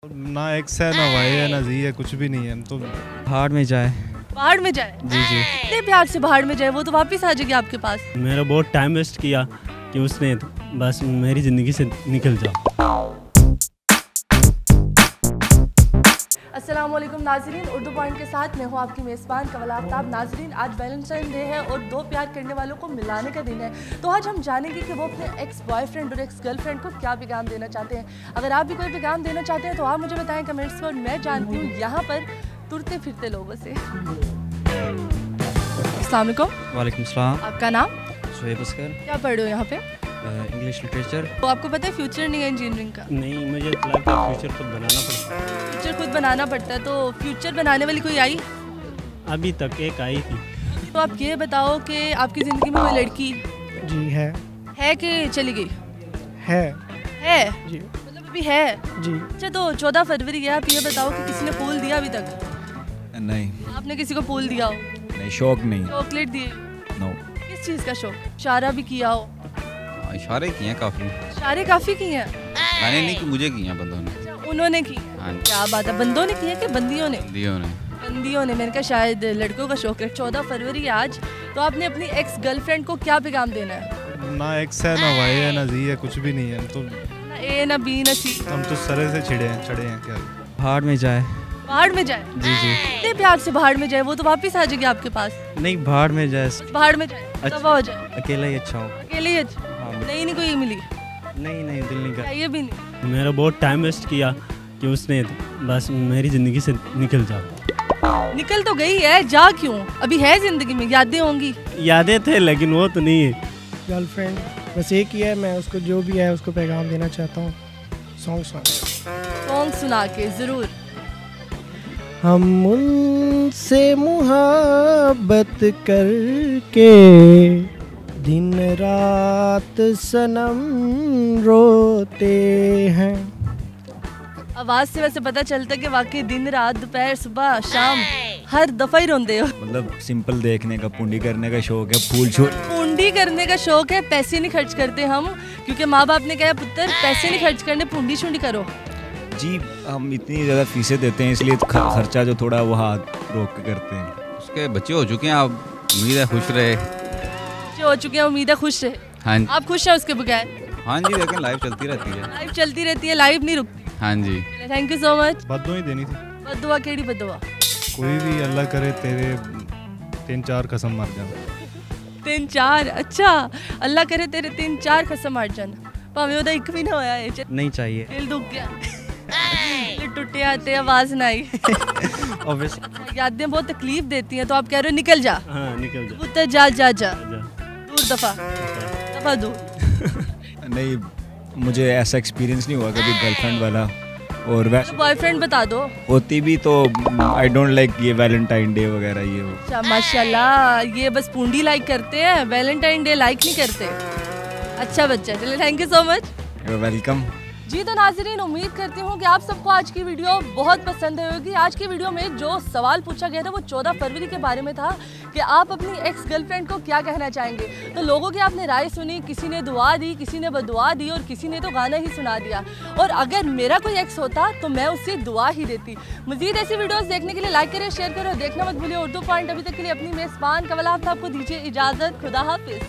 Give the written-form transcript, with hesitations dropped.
ना एक्स है, ना वाई है, ना जी है, कुछ भी नहीं है। हम तो पहाड़ में जाए। पहाड़ में जाए? जी जी। इतने प्यार से पहाड़ में जाए, वो तो वापस आ जाएगी आपके पास। मेरा बहुत टाइम वेस्ट किया कि उसने बस मेरी ज़िंदगी से निकल जाओ। अस्सलाम वालेकुम नाजरीन, उर्दू पॉइंट के साथ मैं हूँ आपकी मेज़बान कमल आफ्ताब। नाजरीन, आज वैलेंटाइन डे है और दो प्यार करने वालों को मिलाने का दिन है। तो आज हम जानेंगे कि वो अपने एक्स बॉयफ्रेंड और एक्स गर्लफ्रेंड को क्या पैगाम देना चाहते हैं। अगर आप भी कोई पैगाम देना चाहते हैं तो आप मुझे बताएं कमेंट्स में, और मैं जानती हूँ यहाँ पर तुरते फिरते लोगों से। अस्सलाम वालेकुम। वालेकुम सलाम। आपका नाम? शोएब अस्कर। क्या पढ़ रहे हो यहाँ पे? English literature. तो आपको पता है फ्यूचर नहीं है इंजीनियरिंग का? नहीं, मुझे लगता है फ्यूचर खुद बनाना पड़ता है। फ्यूचर खुद बनाना पड़ता है, तो फ्यूचर बनाने वाली कोई आई? अभी तक एक आई थी। तो आप ये बताओ कि आपकी ज़िंदगी में कोई लड़की जी है कि चली गई? है है जी मतलब अभी है? जी। अच्छा, तो 14 फरवरी है, आप ये बताओ कि किसी ने फूल दिया अभी तक? नहीं आपने किसी को फूल दिया हो? नहीं, शौक नहीं। चॉकलेट दिए? नो। किस चीज़ का शौक? इशारा भी किया हो? इशारे किए हैं काफ़ी। इशारे काफ़ी किए हैं? मैंने नहीं कि मुझे किए हैं बंदों ने। अच्छा, उन्होंने किए हैं। हाँ जी। क्या बात है, बंदों ने किए कि बंदियों ने? दियो ने। बंदियों ने। मैंने कहा शायद लड़कों का शौक है। 14 फरवरी है आज, तो आपने अपनी एक्स गर्लफ्रेंड को क्या पैगाम देना है? ना एक्स है, ना वाई है, ना जी है, कुछ भी नहीं है। हम तो ना ए, ना बी, ना सी। सरे से चढ़े हैं क्या। पहाड़ में जाए। पहाड़ में जाए? जी जी। इतने प्यार से पहाड़ में जाए, वो तो वापस आ जाएगी आपके पास। नहीं, पहाड़ में जाए। पहाड़ में जाए, अच्छा। तबाह हो जाए। अकेला ही अच्छा हो। अकेले ही अच्छा? हाँ। नहीं कोई मिली? नहीं नहीं, दिल नहीं कर। ये भी नहीं? मेरा बहुत टाइम वेस्ट किया कि उसने बस मेरी ज़िंदगी से निकल जाओ। निकल तो गई है, जा क्यों? अभी है जिंदगी में, यादें होंगी। यादें थे लेकिन वो तो नहीं है। गर्लफ्रेंड बस एक ही है, मैं उसको जो भी है उसको पैगाम देना चाहता हूँ। सॉन्ग सुना के ज़रूर। हम उनसे मुहब्बत करके दिन रात सनम रोते हैं। आवाज़ से वैसे पता चलता है कि वाकई दिन रात दोपहर सुबह शाम हर दफ़ा ही रोंदे हो। मतलब सिंपल देखने का, पूंडी करने का शौक है। फूल छोड़ पूंडी करने का शौक है, पैसे नहीं खर्च करते हम, क्योंकि माँ बाप ने कहा पुत्र पैसे नहीं खर्च करने, पूंडी शूंडी करो। जी, हम इतनी ज़्यादा फीसें देते हैं इसलिए खर्चा जो थोड़ा वो हाथ रोक के करते हैं। उसके बच्चे हो चुके हैं, आप उम्मीद है खुश रहे। बच्चे हो चुके हैं, उम्मीद है खुश रहे। हाँ जी। आप खुश हैं उसके बगैर? हाँ जी, लेकिन लाइफ चलती रहती है। लाइफ चलती रहती है, लाइफ नहीं रुकती। हाँ जी। Thank you so much. बददुआ ही देनी थी। बद्दुआ केड़ी बद्दुआ? कोई भी अल्लाह करे तेरे 3-4 कसम मर जाए। 3-4? अच्छा, अल्लाह करे तेरे 3-4 कसम मर जान, भावें ओदा एक भी ना होया है। नहीं चाहिए। दिल दुख गया। दिल टूटे आते, आवाज़ ना आई। ऑब्वियसली। यादें बहुत तकलीफ देती हैं, तो आप कह रहे हो निकल जा। हाँ, निकल जा। पुत्र जा जा जा, जा। दूर दफा दूर। नहीं, मुझे ऐसा एक्सपीरियंस नहीं हुआ कभी गर्लफ्रेंड वाला। और वैसे बॉयफ्रेंड बता दो। होती भी तो आई डोंट लाइक ये वैलेंटाइन डे वगैरह ये वो। अच्छा, माशाल्लाह, ये बस पूंडी लाइक करते हैं, वैलेंटाइन डे लाइक नहीं करते। अच्छा बच्चा, चलिए thank you so much. Welcome. जी तो नाज़रीन, उम्मीद करती हूँ कि आप सबको आज की वीडियो बहुत पसंद आई होगी। आज की वीडियो में जो सवाल पूछा गया था वो 14 फरवरी के बारे में था कि आप अपनी एक्स गर्लफ्रेंड को क्या कहना चाहेंगे। तो लोगों की आपने राय सुनी, किसी ने दुआ दी, किसी ने बदुआ दी और किसी ने तो गाना ही सुना दिया। और अगर मेरा कोई एक्स होता तो मैं उससे दुआ ही देती। मज़ीद ऐसी वीडियोस देखने के लिए लाइक करें, शेयर करें और देखना मत भूलिए उर्दू पॉइंट। अभी तक के लिए अपनी मेज़बान कमल आफ्ताब को दीजिए इजाज़त। खुदा हाफिज़।